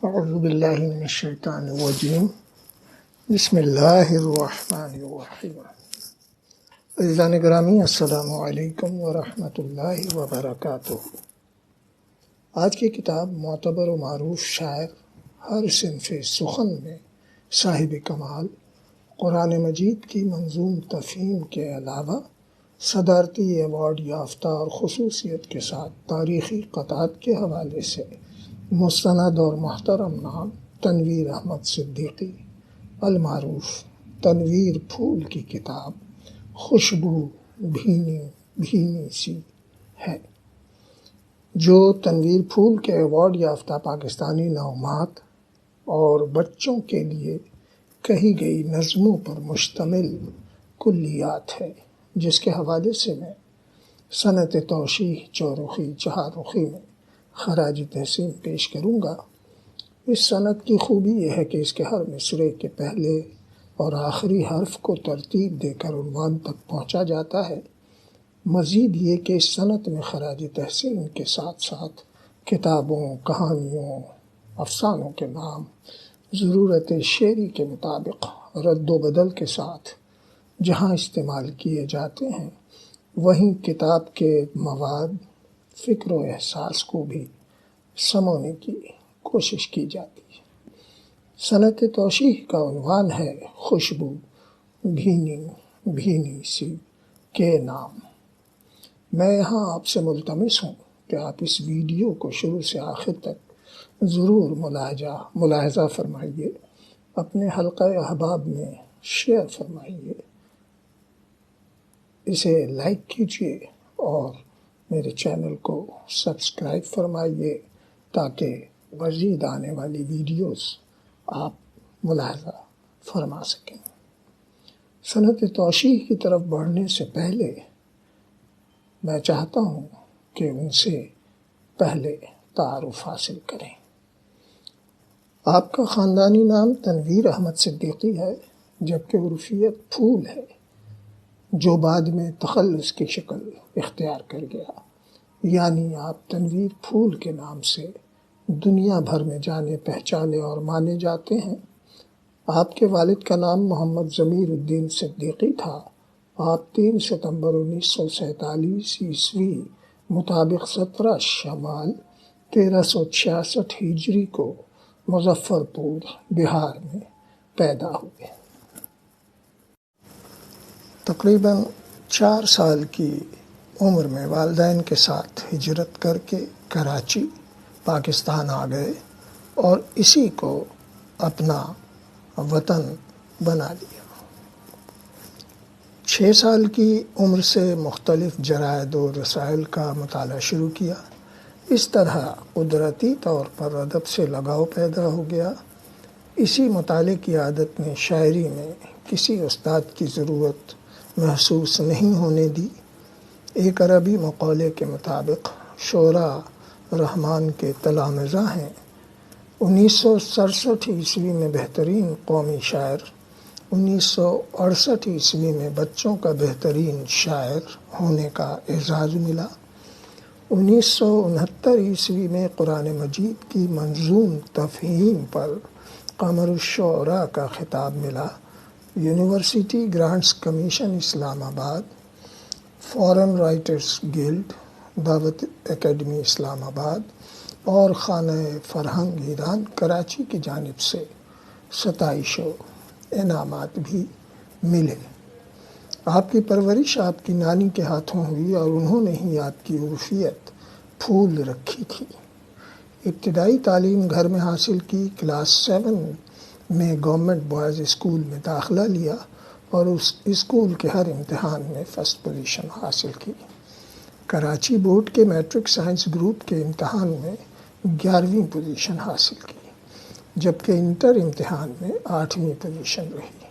اعوذ باللہ من الشیطان الرجیم بسم اللہ الرحمن الرحیم۔ عزیزان گرامی، السلام علیکم ورحمۃ اللہ وبرکاتہ۔ آج کی کتاب معتبر و معروف شاعر ہر صنف سخن میں صاحب کمال، قرآن مجید کی منظوم تفہیم کے علاوہ صدارتی ایوارڈ یافتہ اور خصوصیت کے ساتھ تاریخی قطعات کے حوالے سے مستند اور محترم نام تنویر احمد صدیقی المعروف تنویر پھول کی کتاب خوشبو بھینی بھینی سی ہے، جو تنویر پھول کے ایوارڈ یافتہ پاکستانی نغمات اور بچوں کے لیے کہی گئی نظموں پر مشتمل کلیات ہے، جس کے حوالے سے میں صنعت توشیح چورخی چہارخی میں خراج تحسین پیش کروں گا۔ اس صنعت کی خوبی یہ ہے کہ اس کے ہر مصرعے کے پہلے اور آخری حرف کو ترتیب دے کر عنوان تک پہنچا جاتا ہے۔ مزید یہ کہ اس صنعت میں خراج تحسین کے ساتھ ساتھ کتابوں، کہانیوں، افسانوں کے نام ضرورت شعری کے مطابق رد و بدل کے ساتھ جہاں استعمال کیے جاتے ہیں، وہیں کتاب کے مواد، فکر و احساس کو بھی سمونے کی کوشش کی جاتی ہے۔ صنعت توشیح کا عنوان ہے خوشبو بھینی بھینی سی کے نام۔ میں یہاں آپ سے ملتمس ہوں کہ آپ اس ویڈیو کو شروع سے آخر تک ضرور ملاحظہ فرمائیے، اپنے حلقہ احباب میں شیئر فرمائیے، اسے لائک کیجیے اور میرے چینل کو سبسکرائب فرمائیے تاکہ مزید آنے والی ویڈیوز آپ ملاحظہ فرما سکیں۔ صنعت توشیح کی طرف بڑھنے سے پہلے میں چاہتا ہوں کہ ان سے پہلے تعارف حاصل کریں۔ آپ کا خاندانی نام تنویر احمد صدیقی ہے، جبکہ عرفیت پھول ہے، جو بعد میں تخلص کی شکل اختیار کر گیا، یعنی آپ تنویر پھول کے نام سے دنیا بھر میں جانے پہچانے اور مانے جاتے ہیں۔ آپ کے والد کا نام محمد ضمیر الدین صدیقی تھا۔ آپ 3 ستمبر 1947 عیسوی مطابق 17 شوال 1366 ہجری کو مظفر پور بہار میں پیدا ہوئے۔ تقریباً 4 سال کی عمر میں والدین کے ساتھ ہجرت کر کے کراچی پاکستان آ گئے اور اسی کو اپنا وطن بنا لیا۔ 6 سال کی عمر سے مختلف جرائد و رسائل کا مطالعہ شروع کیا۔ اس طرح قدرتی طور پر ادب سے لگاؤ پیدا ہو گیا۔ اسی مطالعے کی عادت نے شاعری میں کسی استاد کی ضرورت محسوس نہیں ہونے دی۔ ایک عربی مقولے کے مطابق شعراء رحمان کے تلامذہ ہیں۔ 1967 عیسوی میں بہترین قومی شاعر، 1968 عیسوی میں بچوں کا بہترین شاعر ہونے کا اعزاز ملا، 1969 عیسوی میں قرآن مجید کی منظوم تفہیم پر قمر الشعراء کا خطاب ملا، یونیورسٹی گرانٹس کمیشن اسلام آباد، فارن رائٹرز گلڈ، دعوت اکیڈمی اسلام آباد اور خانہ فرہنگ ایران کراچی کی جانب سے ستائش و انعامات بھی ملے۔ آپ کی پرورش آپ کی نانی کے ہاتھوں ہوئی اور انہوں نے ہی آپ کی عرفیت پھول رکھی تھی۔ ابتدائی تعلیم گھر میں حاصل کی، کلاس 7 میں گورنمنٹ بوائز اسکول میں داخلہ لیا اور اس اسکول کے ہر امتحان میں فرسٹ پوزیشن حاصل کی۔ کراچی بورڈ کے میٹرک سائنس گروپ کے امتحان میں 11ویں پوزیشن حاصل کی، جبکہ انٹر امتحان میں 8ویں پوزیشن رہی۔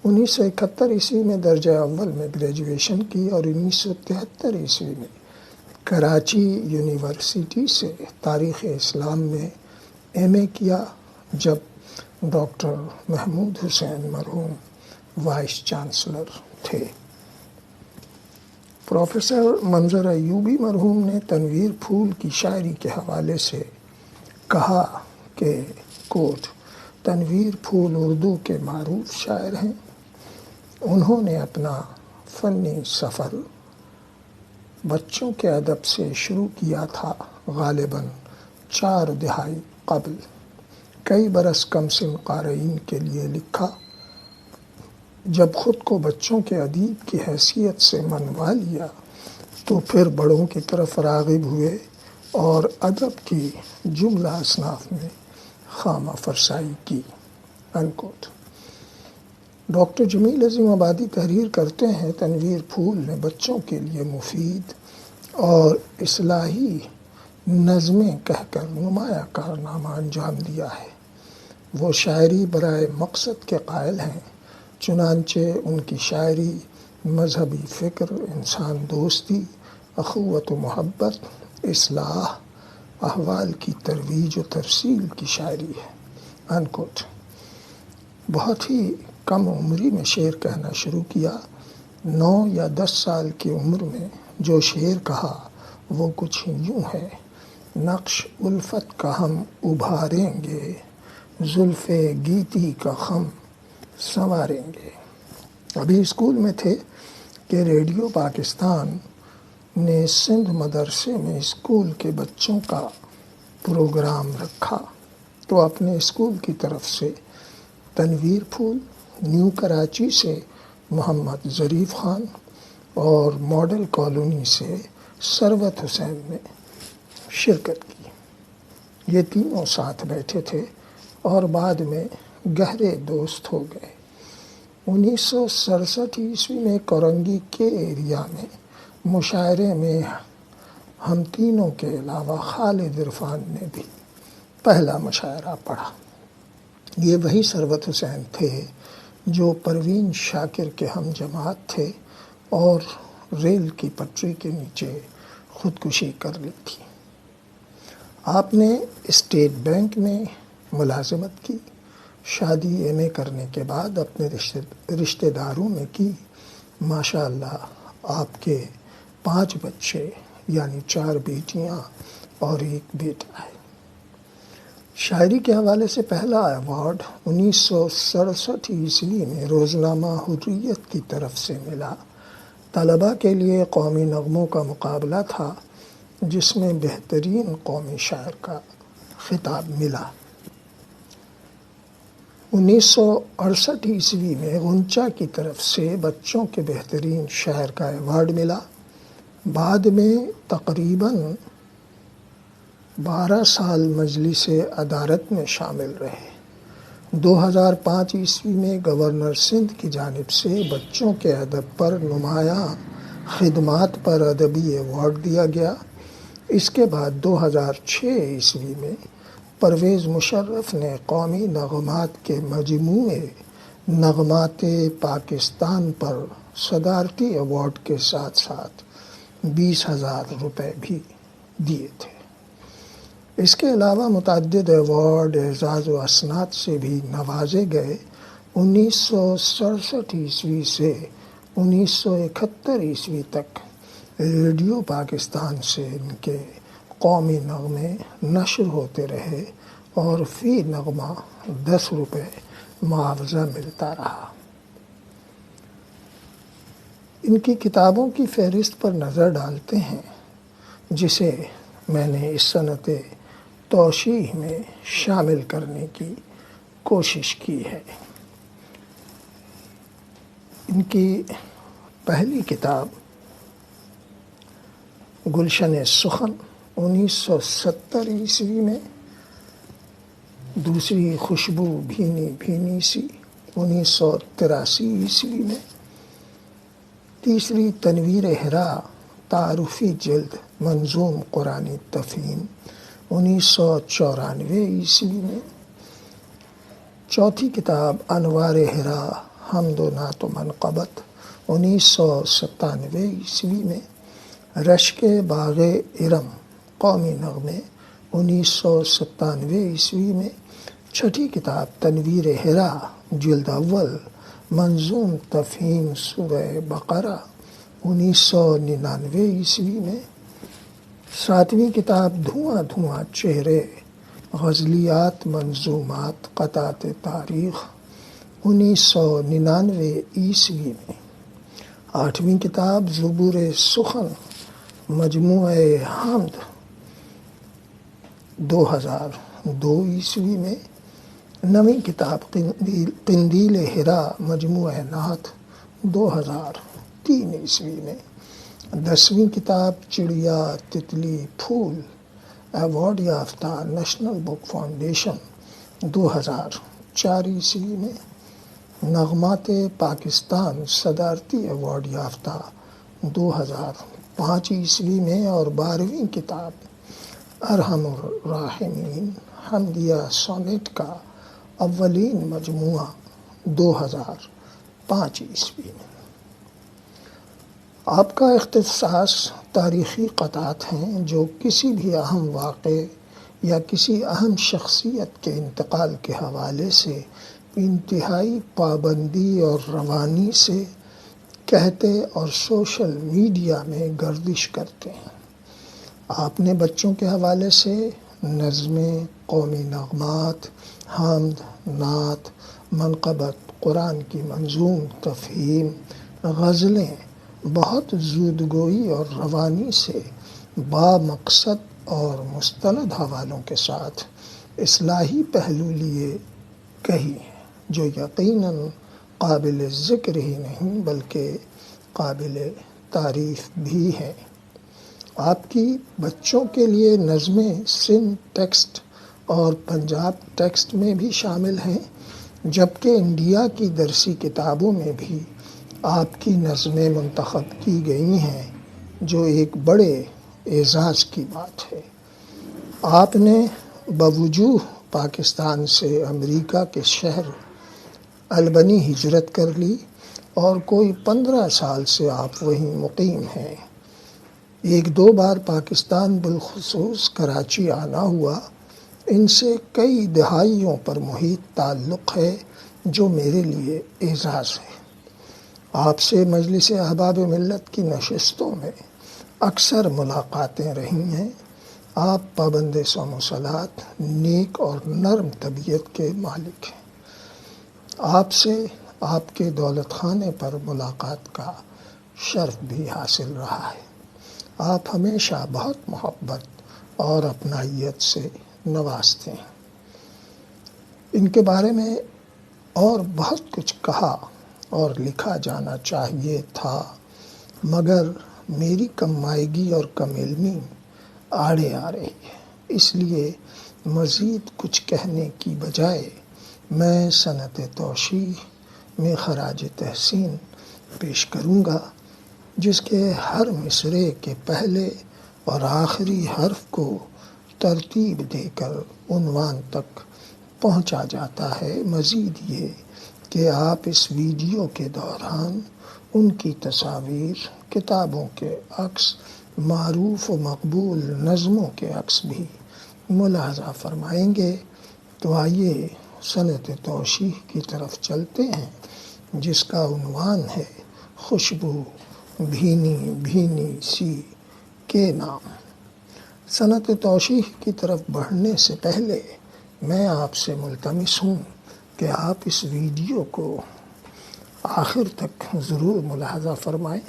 1971 عیسوی میں درجہ اول میں گریجویشن کی اور 1973 عیسوی میں کراچی یونیورسٹی سے تاریخ اسلام میں ایم اے کیا، جب ڈاکٹر محمود حسین مرحوم وائس چانسلر تھے۔ پروفیسر منظر ایوبی مرحوم نے تنویر پھول کی شاعری کے حوالے سے کہا کہ کوٹ تنویر پھول اردو کے معروف شاعر ہیں۔ انہوں نے اپنا فنی سفر بچوں کے ادب سے شروع کیا تھا، غالباً 4 دہائی قبل۔ کئی برس کم سن قارئین کے لیے لکھا۔ جب خود کو بچوں کے ادیب کی حیثیت سے منوا لیا تو پھر بڑوں کی طرف راغب ہوئے اور ادب کی جملہ اصناف میں خامہ فرسائی کی۔ انکوٹ۔ ڈاکٹر جمیل عظیم آبادی تحریر کرتے ہیں، تنویر پھول نے بچوں کے لیے مفید اور اصلاحی نظمیں کہہ کر نمایاں کارنامہ انجام دیا ہے۔ وہ شاعری برائے مقصد کے قائل ہیں، چنانچہ ان کی شاعری مذہبی فکر، انسان دوستی، اخوت و محبت، اصلاح احوال کی ترویج و ترسیل کی شاعری ہے۔ انکوٹ۔ بہت ہی کم عمری میں شعر کہنا شروع کیا۔ 9 یا 10 سال کی عمر میں جو شعر کہا وہ کچھ یوں ہے: نقش الفت کا ہم ابھاریں گے، زلف گیتی کا خم سنواریں گے۔ ابھی اسکول میں تھے کہ ریڈیو پاکستان نے سندھ مدرسے میں اسکول کے بچوں کا پروگرام رکھا تو اپنے اسکول کی طرف سے تنویر پھول، نیو کراچی سے محمد ظریف خان اور ماڈل کالونی سے ثروت حسین نے شرکت کی۔ یہ تینوں ساتھ بیٹھے تھے اور بعد میں گہرے دوست ہو گئے۔ 1967 عیسوی میں کورنگی کے ایریا میں مشاعرے میں ہم تینوں کے علاوہ خالد عرفان نے بھی پہلا مشاعرہ پڑھا۔ یہ وہی ثروت حسین تھے جو پروین شاکر کے ہم جماعت تھے اور ریل کی پٹری کے نیچے خودکشی کر لی تھی۔ آپ نے اسٹیٹ بینک میں ملازمت کی۔ شادی ایم اے کرنے کے بعد اپنے رشتہ داروں میں کی۔ ماشاء اللہ آپ کے 5 بچے، یعنی 4 بیٹیاں اور 1 بیٹا ہے۔ شاعری کے حوالے سے پہلا ایوارڈ 1967 عیسوی میں روزنامہ حریت کی طرف سے ملا۔ طلباء کے لیے قومی نغموں کا مقابلہ تھا جس میں بہترین قومی شاعر کا خطاب ملا۔ 1968 عیسوی میں غنچہ کی طرف سے بچوں کے بہترین شاعر کا ایوارڈ ملا۔ بعد میں تقریباً 12 سال مجلس ادارت میں شامل رہے۔ 2005 عیسوی میں گورنر سندھ کی جانب سے بچوں کے ادب پر نمایاں خدمات پر ادبی ایوارڈ دیا گیا۔ اس کے بعد 2006 عیسوی میں پرویز مشرف نے قومی نغمات کے مجموعے نغمات پاکستان پر صدارتی ایوارڈ کے ساتھ ساتھ 20,000 روپے بھی دیے تھے۔ اس کے علاوہ متعدد ایوارڈ، اعزاز و اسناد سے بھی نوازے گئے۔ 1967 عیسوی سے 1971 عیسوی تک ریڈیو پاکستان سے ان کے قومی نغمے نشر ہوتے رہے اور فی نغمہ 10 روپے معاوضہ ملتا رہا۔ ان کی کتابوں کی فہرست پر نظر ڈالتے ہیں جسے میں نے اس صنعت توشیح میں شامل کرنے کی کوشش کی ہے۔ ان کی پہلی کتاب گلشن سخن 1970 عیسوی میں، دوسری خوشبو بھینی بھینی سی 1983 عیسوی میں، تیسری تنویر حرا تعارفی جلد منظوم قرآنی تفہیم 1994 عیسوی میں، چوتھی کتاب انوار حرا حمد و نعت و منقبت 1997 عیسوی میں، رشک باغ ارم قومی نغمے 1997 عیسوی میں، چھٹی کتاب تنویر حرا جلد اول منظوم تفہیم سورہ بقرہ 1999 عیسوی میں، ساتویں کتاب دھواں دھواں چہرے غزلیات منظومات قطعات تاریخ 1999 عیسوی میں، 8ویں کتاب زبور سخن مجموعہ حمد 2002 عیسوی میں، 9ویں کتاب قندیل حرا مجموعہ نعت 2003 عیسوی میں، 10ویں کتاب چڑیا تتلی پھول ایوارڈ یافتہ نیشنل بک فاؤنڈیشن 2004 عیسوی میں، نغمات پاکستان صدارتی ایوارڈ یافتہ 2005 عیسوی میں، اور 12ویں کتاب ارحم الراحمین حمدیہ سونیٹ کا اولین مجموعہ 2005 عیسوی میں۔ آپ کا اختصاص تاریخی قطعات ہیں جو کسی بھی اہم واقعے یا کسی اہم شخصیت کے انتقال کے حوالے سے انتہائی پابندی اور روانی سے کہتے اور سوشل میڈیا میں گردش کرتے ہیں۔ آپ نے بچوں کے حوالے سے نظمیں، قومی نغمات، حمد، نعت، منقبت، قرآن کی منظوم تفہیم، غزلیں بہت زودگوئی اور روانی سے بامقصد اور مستند حوالوں کے ساتھ اصلاحی پہلو لیے کہی ہیں، جو یقیناً قابل ذکر ہی نہیں بلکہ قابل تعریف بھی ہیں۔ آپ کی بچوں کے لیے نظمیں سندھ ٹیکسٹ اور پنجاب ٹیکسٹ میں بھی شامل ہیں، جبکہ انڈیا کی درسی کتابوں میں بھی آپ کی نظمیں منتخب کی گئی ہیں، جو ایک بڑے اعزاز کی بات ہے۔ آپ نے بوجوہ پاکستان سے امریکہ کے شہر البنی ہجرت کر لی اور کوئی 15 سال سے آپ وہیں مقیم ہیں۔ ایک دو بار پاکستان بالخصوص کراچی آنا ہوا۔ ان سے کئی دہائیوں پر محیط تعلق ہے جو میرے لیے اعزاز ہے۔ آپ سے مجلس احباب ملت کی نشستوں میں اکثر ملاقاتیں رہی ہیں۔ آپ پابند صوم و صلات، نیک اور نرم طبیعت کے مالک ہیں۔ آپ سے آپ کے دولت خانے پر ملاقات کا شرف بھی حاصل رہا ہے۔ آپ ہمیشہ بہت محبت اور اپنائیت سے نوازتے ہیں۔ ان کے بارے میں اور بہت کچھ کہا اور لکھا جانا چاہیے تھا، مگر میری کم مائگی اور کم علمی آڑے آ رہی ہے، اس لیے مزید کچھ کہنے کی بجائے میں صنعت توشیح میں خراج تحسین پیش کروں گا، جس کے ہر مصرعے کے پہلے اور آخری حرف کو ترتیب دے کر عنوان تک پہنچا جاتا ہے۔ مزید یہ کہ آپ اس ویڈیو کے دوران ان کی تصاویر، کتابوں کے عکس، معروف و مقبول نظموں کے عکس بھی ملاحظہ فرمائیں گے۔ تو آئیے صنعت توشیح کی طرف چلتے ہیں، جس کا عنوان ہے خوشبو بھینی بھینی سی کے نام۔ صنعت توشیح کی طرف بڑھنے سے پہلے میں آپ سے ملتمس ہوں کہ آپ اس ویڈیو کو آخر تک ضرور ملاحظہ فرمائیں،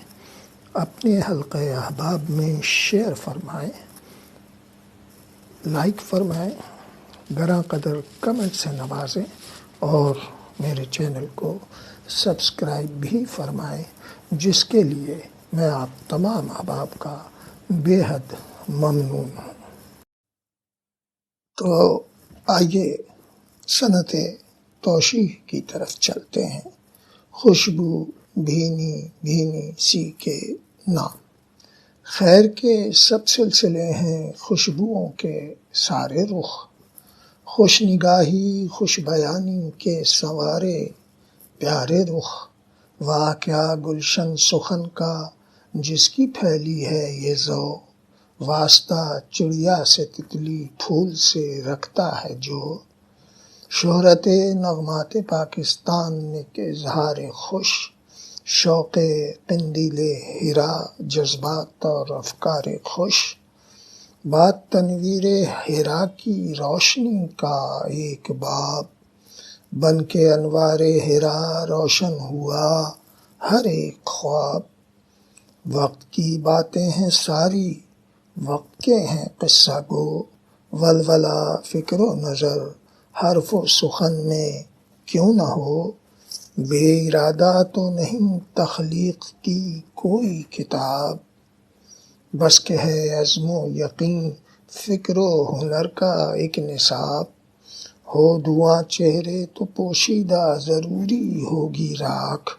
اپنے حلقہ احباب میں شیئر فرمائیں، لائک فرمائیں، گراں قدر کمنٹ سے نوازیں اور میرے چینل کو سبسکرائب بھی فرمائیں، جس کے لیے میں آپ تمام احباب کا بے حد ممنون ہوں۔ تو آئیے صنعت توشیح کی طرف چلتے ہیں۔ خوشبو بھینی بھینی سی کے نام۔ خیر کے سب سلسلے ہیں خوشبوؤں کے سارے رخ، خوش نگاہی خوش بیانی کے سنوارے پیارے رخ، واہ کیا گلشن سخن کا جس کی پھیلی ہے یہ ذوق، واسطہ چڑیا سے تتلی پھول سے رکھتا ہے جو، شہرت نغمات پاکستان کے اظہار خوش، شوق قندیل حرا جذبات اور افکار خوش، بات تنویر حرا کی روشنی کا ایک باب، بن کے انوار حرا روشن ہوا ہر ایک خواب۔ وقت کی باتیں ہیں ساری، وقت کے ہیں قصہ گو، ولولہ فکر و نظر حرف و سخن میں کیوں نہ ہو۔ بے ارادہ تو نہیں تخلیق کی کوئی کتاب، بس کہ ہے عزم و یقین فکر و ہنر کا ایک نصاب۔ ہو دھواں چہرے تو پوشیدہ ضروری ہوگی راکھ،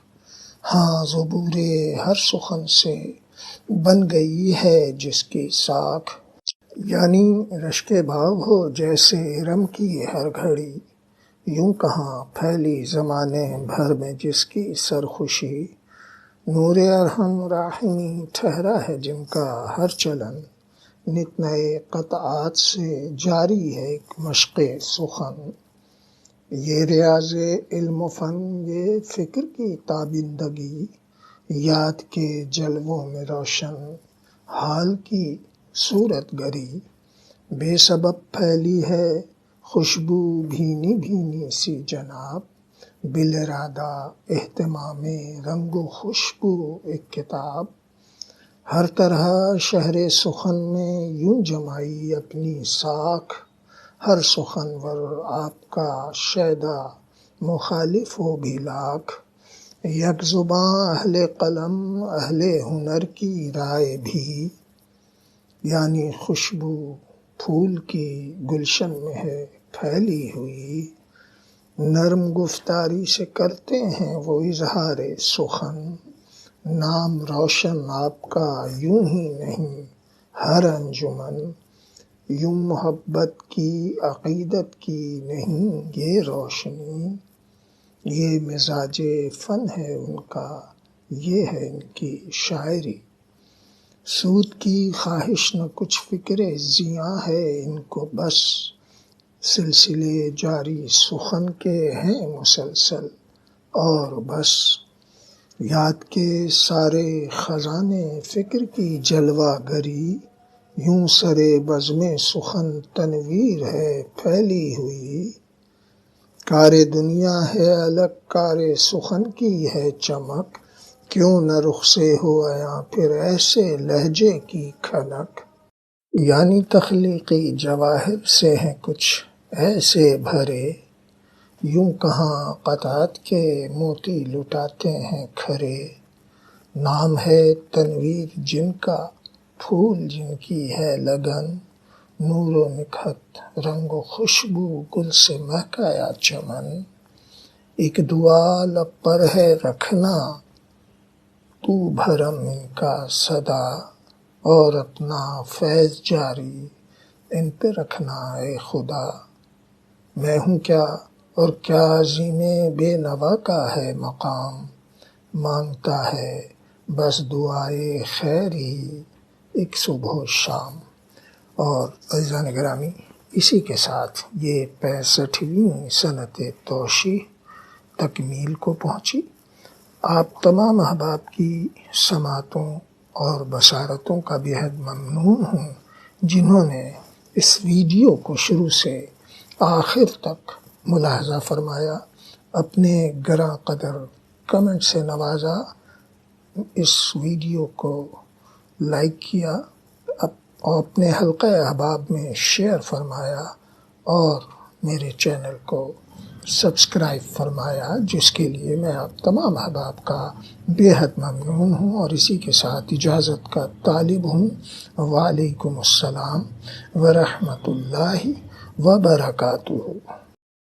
ہاں زبور ہر سخن سے بن گئی ہے جس کی ساکھ۔ یعنی رشک بھاؤ ہو جیسے ارم کی ہر گھڑی، یوں کہاں پھیلی زمانے بھر میں جس کی سرخوشی۔ نور ارحم راحمی ٹھہرا ہے جن کا ہر چلن، نت نئے قطعات سے جاری ہے ایک مشق سخن۔ یہ ریاض علم و فن، یہ فکر کی تابندگی، یاد کے جلووں میں روشن حال کی صورت گری۔ بے سبب پھیلی ہے خوشبو بھینی بھینی سی جناب، بالارادہ اہتمام رنگ و خوشبو ایک کتاب۔ ہر طرح شہر سخن میں یوں جمائی اپنی ساکھ، ہر سخنور آپ کا شیدا مخالف ہو بھی لاکھ۔ یک زباں اہل قلم اہل ہنر کی رائے بھی، یعنی خوشبو پھول کی گلشن میں ہے پھیلی ہوئی۔ نرم گفتاری سے کرتے ہیں وہ اظہار سخن، نام روشن آپ کا یوں ہی نہیں ہر انجمن۔ یوں محبت کی عقیدت کی نہیں یہ روشنی، یہ مزاج فن ہے ان کا، یہ ہے ان کی شاعری۔ سود کی خواہش نہ کچھ فکر زیاں ہے ان کو، بس سلسلے جاری سخن کے ہیں مسلسل اور بس۔ یاد کے سارے خزانے فکر کی جلوہ گری، یوں سر بزم سخن تنویر ہے پھیلی ہوئی۔ کار دنیا ہے الگ کار سخن کی ہے چمک، کیوں نہ رخ سے ہو عیاں پھر ایسے لہجے کی کھنک۔ یعنی تخلیقی جواہر سے ہیں کچھ ایسے بھرے، یوں کہاں قطعات کے موتی لٹاتے ہیں کھرے۔ نام ہے تنویر جن کا، پھول جن کی ہے لگن، نور و نکہت رنگ و خوشبو گل سے مہکایا چمن۔ ایک دعا لب پر ہے رکھنا تو بھرم ان کا سدا، اور اپنا فیض جاری ان پہ رکھنا اے خدا۔ میں ہوں کیا اور کیا عظیم بے نوا کا ہے مقام، مانگتا ہے بس دعائے خیر ہی ایک صبح و شام۔ اور عزیزان گرامی، اسی کے ساتھ یہ 65ویں سنت توشیح تکمیل کو پہنچی۔ آپ تمام احباب کی سماعتوں اور بصارتوں کا بےحد ممنون ہوں، جنہوں نے اس ویڈیو کو شروع سے آخر تک ملاحظہ فرمایا، اپنے گراں قدر کمنٹ سے نوازا، اس ویڈیو کو لائک کیا، اپنے حلقہ احباب میں شیئر فرمایا اور میرے چینل کو سبسکرائب فرمایا، جس کے لیے میں آپ تمام احباب کا بے حد ممنون ہوں اور اسی کے ساتھ اجازت کا طالب ہوں۔ وعلیکم السلام ورحمۃ اللہ وبرکاتہ۔